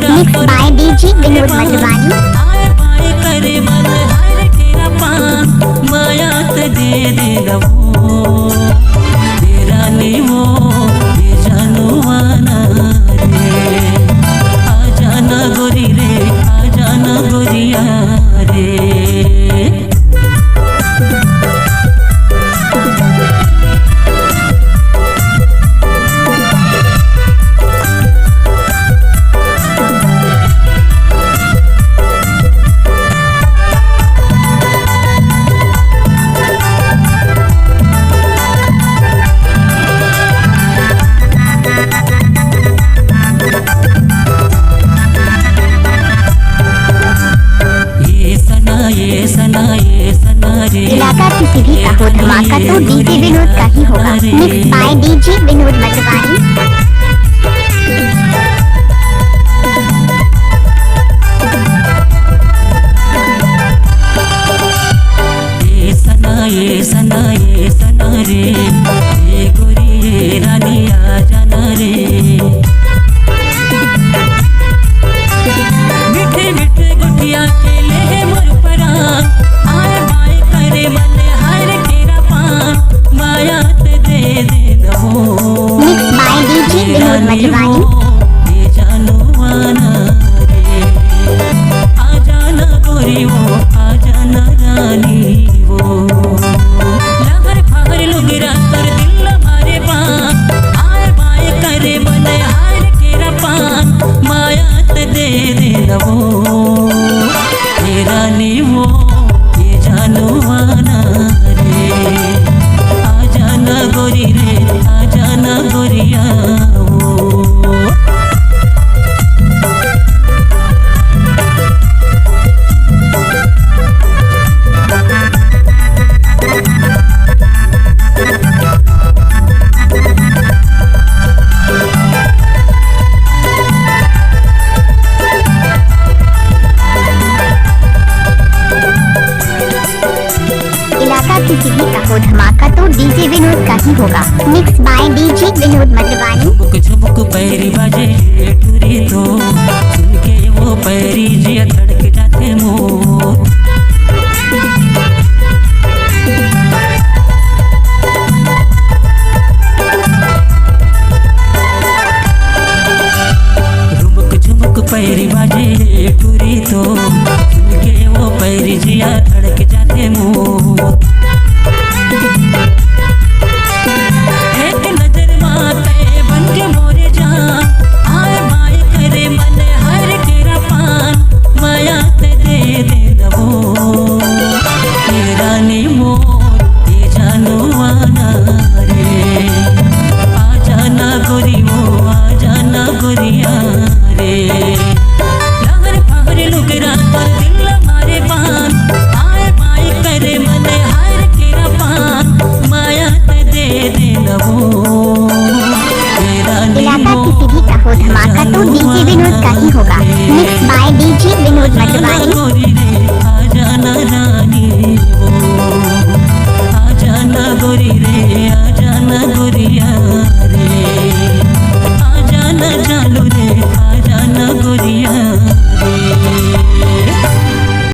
Mix by DJ Vinod Madhubani. आए पाए करे मन हर तेरा पान माया ते दे दे रवो तेरा नहीं वो ये जानू आना रे आ जाना गोरी रे आ जाना गोरिया रे। इलाका किसी भी का हो धमाका तो डीजे विनोद का ही होगा। Mix by DJ Vinod Madhubani. ये सना रे ये गोरी रानी आ जाना रे मीठे मीठे गुठिया के ले मोर परान आए बाए करे मन हर तेरा पान माया ते दे दे दबो mix by DJ Vinod Madhubani. ये जानू आना रे आ जाना गोरी वो आ जाना रानी वो लहर फहर लुगिरा कर दिल मारे पान आए बाए करे मन हर तेरा पान माया ते दे दे दबो तेरा नहीं वो ये जानू आना रे आ जाना गोरी रे आ जाना गोरिया वो। किसी भी का हो धमाका तो डीजे विनोद का ही होगा। Mix by DJ Vinod Madhubani. झुमुक झुमुक पैरी बाजे टूरी तो सुन के वो पैरी जिया धड़क जाते मोर झुमुक झुमुक पैरी बाजे टूरी तो सुन के वो पैरी जिया धड़क जाते मोर एक नजर माते बन के मोरे जान आए बाए करे मन हर तेरा पान माया ते दे दे दबो तेरा नहीं मोर ये जानू आना रे आ जाना गोरी वो आ जाना गोरिया रे लहर फहर लुगरा कर दिल मारे पान आए बाए करे मन हर तेरा पान माया ते दे दे दबो तेरा नहीं इलाका किसी भी का हो धमाका तो डीजे विनोद का ही होगा।